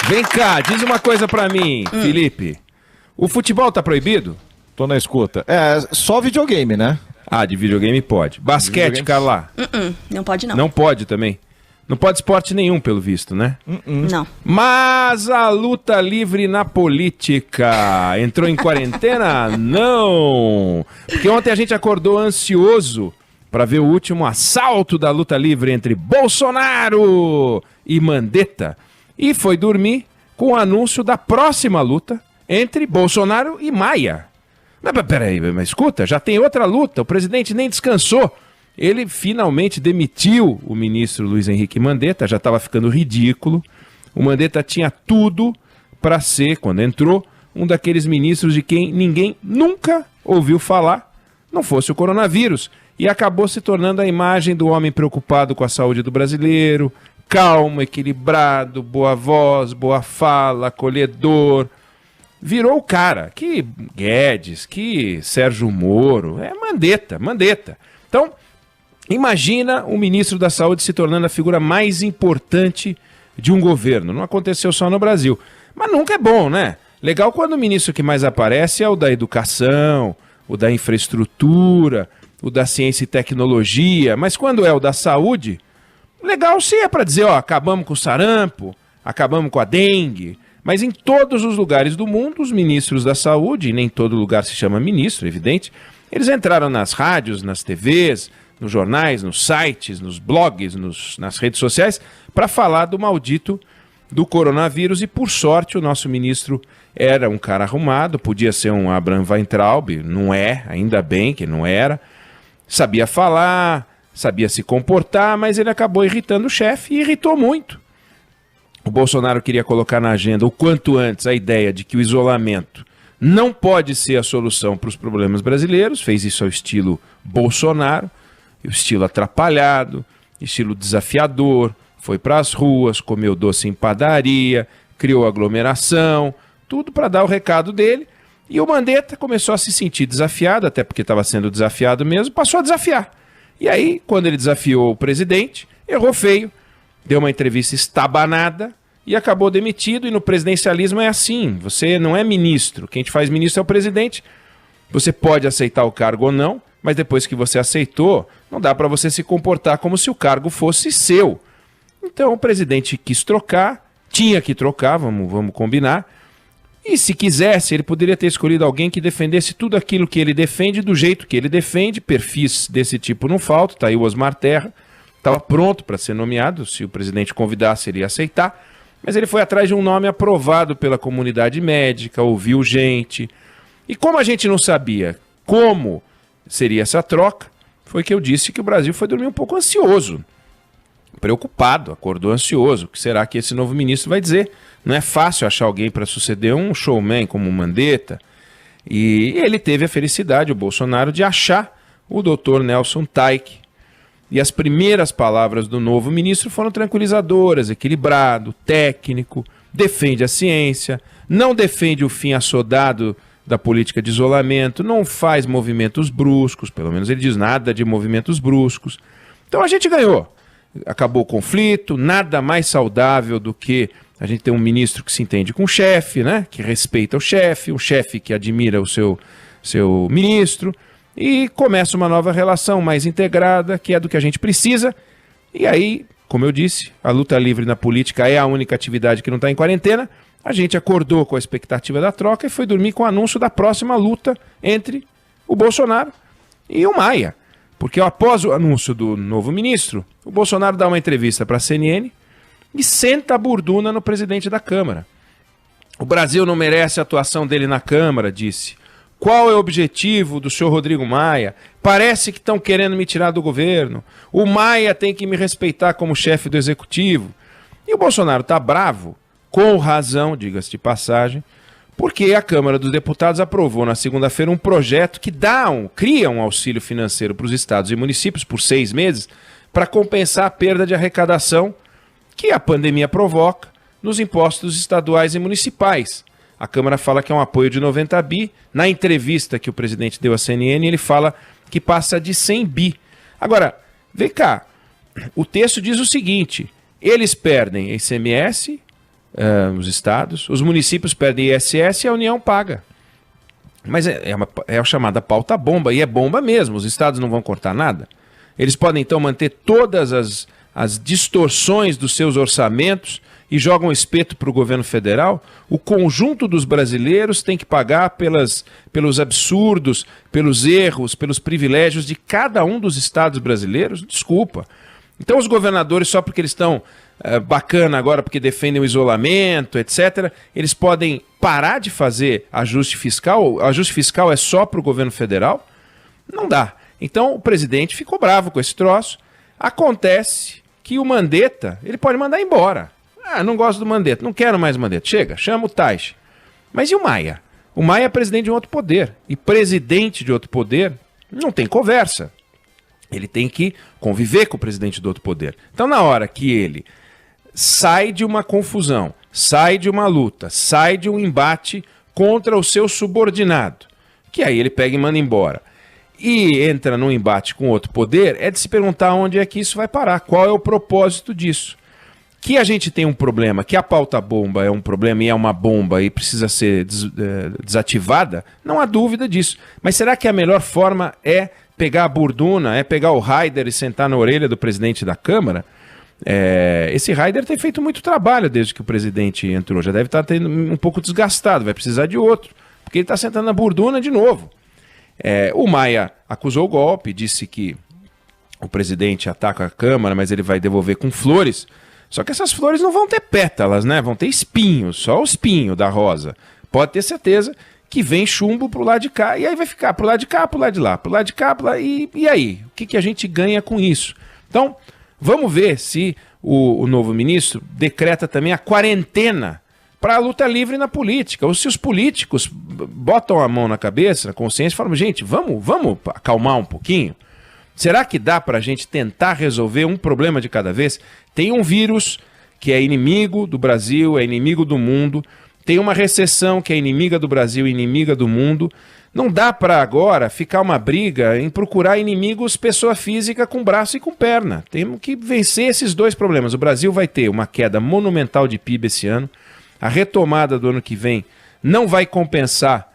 Vem cá, diz uma coisa pra mim, Felipe. O futebol tá proibido? Tô na escuta. É, só videogame, né? Ah, de videogame pode. Basquete, Carla? Não pode, não. Não pode também. Não pode esporte nenhum, pelo visto, né? Não. Mas a luta livre na política entrou em quarentena? Não! Porque ontem a gente acordou ansioso para ver o último assalto da luta livre entre Bolsonaro e Mandetta. E foi dormir com o anúncio da próxima luta entre Bolsonaro e Maia. Mas peraí, mas escuta, já tem outra luta, o presidente nem descansou. Ele finalmente demitiu o ministro Luiz Henrique Mandetta, já estava ficando ridículo. O Mandetta tinha tudo para ser, quando entrou, um daqueles ministros de quem ninguém nunca ouviu falar, não fosse o coronavírus. E acabou se tornando a imagem do homem preocupado com a saúde do brasileiro, calmo, equilibrado, boa voz, boa fala, acolhedor. Virou o cara, que Guedes, que Sérgio Moro, é Mandetta. Então, imagina o ministro da Saúde se tornando a figura mais importante de um governo. Não aconteceu só no Brasil. Mas nunca é bom, né? Legal quando o ministro que mais aparece é o da educação, o da infraestrutura, o da ciência e tecnologia. Mas quando é o da saúde, legal sim é para dizer, ó, acabamos com o sarampo, acabamos com a dengue. Mas em todos os lugares do mundo, os ministros da saúde, e nem todo lugar se chama ministro, evidente, eles entraram nas rádios, nas TVs, nos jornais, nos sites, nos blogs, nas redes sociais, para falar do maldito do coronavírus. E, por sorte, o nosso ministro era um cara arrumado, podia ser um Abraham Weintraub, não é, ainda bem que não era. Sabia falar, sabia se comportar, mas ele acabou irritando o chefe e irritou muito. O Bolsonaro queria colocar na agenda o quanto antes a ideia de que o isolamento não pode ser a solução para os problemas brasileiros, fez isso ao estilo Bolsonaro, o estilo atrapalhado, estilo desafiador, foi para as ruas, comeu doce em padaria, criou aglomeração, tudo para dar o recado dele. E o Mandetta começou a se sentir desafiado, até porque estava sendo desafiado mesmo, passou a desafiar. E aí, quando ele desafiou o presidente, errou feio, deu uma entrevista estabanada e acabou demitido. E no presidencialismo é assim, você não é ministro, quem te faz ministro é o presidente. Você pode aceitar o cargo ou não, mas depois que você aceitou, não dá para você se comportar como se o cargo fosse seu. Então o presidente quis trocar, tinha que trocar, vamos combinar. E se quisesse, ele poderia ter escolhido alguém que defendesse tudo aquilo que ele defende, do jeito que ele defende. Perfis desse tipo não faltam, tá aí o Osmar Terra. Estava pronto para ser nomeado, se o presidente convidasse, ele ia aceitar, mas ele foi atrás de um nome aprovado pela comunidade médica, ouviu gente. E como a gente não sabia como seria essa troca, foi que eu disse que o Brasil foi dormir um pouco ansioso, preocupado, acordou ansioso. O que será que esse novo ministro vai dizer? Não é fácil achar alguém para suceder um showman como o Mandetta. E ele teve a felicidade, o Bolsonaro, de achar o doutor Nelson Taik. E as primeiras palavras do novo ministro foram tranquilizadoras, equilibrado, técnico, defende a ciência, não defende o fim assodado da política de isolamento, não faz movimentos bruscos, pelo menos ele diz nada de movimentos bruscos. Então a gente ganhou. Acabou o conflito, nada mais saudável do que a gente ter um ministro que se entende com o chefe, né? Que respeita o chefe, um chefe que admira o seu ministro. E começa uma nova relação mais integrada, que é do que a gente precisa. E aí, como eu disse, a luta livre na política é a única atividade que não está em quarentena. A gente acordou com a expectativa da troca e foi dormir com o anúncio da próxima luta entre o Bolsonaro e o Maia. Porque após o anúncio do novo ministro, o Bolsonaro dá uma entrevista para a CNN e senta a burduna no presidente da Câmara. O Brasil não merece a atuação dele na Câmara, disse. Qual é o objetivo do senhor Rodrigo Maia? Parece que estão querendo me tirar do governo. O Maia tem que me respeitar como chefe do executivo. E o Bolsonaro está bravo, com razão, diga-se de passagem, porque a Câmara dos Deputados aprovou na segunda-feira um projeto que cria um auxílio financeiro para os estados e municípios por 6 meses para compensar a perda de arrecadação que a pandemia provoca nos impostos estaduais e municipais. A Câmara fala que é um apoio de 90 bi. Na entrevista que o presidente deu à CNN, ele fala que passa de 100 bi. Agora, vem cá, o texto diz o seguinte: eles perdem ICMS, os estados, os municípios perdem ISS e a União paga. Mas é a chamada pauta bomba, e é bomba mesmo, os estados não vão cortar nada. Eles podem então manter todas as distorções dos seus orçamentos e jogam espeto para o governo federal. O conjunto dos brasileiros tem que pagar pelos absurdos, pelos erros, pelos privilégios de cada um dos estados brasileiros? Desculpa. Então os governadores, só porque eles estão bacana agora, porque defendem o isolamento, etc., eles podem parar de fazer ajuste fiscal? O ajuste fiscal é só para o governo federal? Não dá. Então o presidente ficou bravo com esse troço. Acontece que o Mandetta, ele pode mandar embora. Não gosto do Mandetta, não quero mais Mandetta. Chega, chama o Taixe. Mas e o Maia? O Maia é presidente de um outro poder. E presidente de outro poder não tem conversa. Ele tem que conviver com o presidente do outro poder. Então, na hora que ele sai de uma confusão, sai de uma luta, sai de um embate contra o seu subordinado, que aí ele pega e manda embora, e entra num embate com outro poder, é de se perguntar onde é que isso vai parar, qual é o propósito disso. Que a gente tem um problema, que a pauta bomba é um problema e é uma bomba e precisa ser desativada, não há dúvida disso. Mas será que a melhor forma é pegar a burduna, é pegar o Haider e sentar na orelha do presidente da Câmara? Esse Haider tem feito muito trabalho desde que o presidente entrou, já deve estar tendo um pouco desgastado, vai precisar de outro, porque ele está sentando na burduna de novo. O Maia acusou o golpe, disse que o presidente ataca a Câmara, mas ele vai devolver com flores. Só que essas flores não vão ter pétalas, né? Vão ter espinhos, só o espinho da rosa. Pode ter certeza que vem chumbo pro lado de cá, e aí vai ficar pro lado de cá, pro lado de lá, pro lado de cá, pro lado... E aí? O que a gente ganha com isso? Então, vamos ver se o novo ministro decreta também a quarentena para a luta livre na política. Ou se os políticos botam a mão na cabeça, na consciência, e falam, gente, vamos acalmar um pouquinho? Será que dá para a gente tentar resolver um problema de cada vez? Tem um vírus que é inimigo do Brasil, é inimigo do mundo. Tem uma recessão que é inimiga do Brasil, inimiga do mundo. Não dá para agora ficar uma briga em procurar inimigos pessoa física com braço e com perna. Temos que vencer esses dois problemas. O Brasil vai ter uma queda monumental de PIB esse ano. A retomada do ano que vem não vai compensar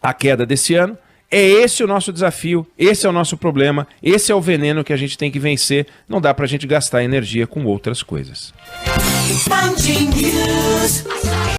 a queda desse ano. É esse o nosso desafio, esse é o nosso problema, esse é o veneno que a gente tem que vencer. Não dá pra gente gastar energia com outras coisas.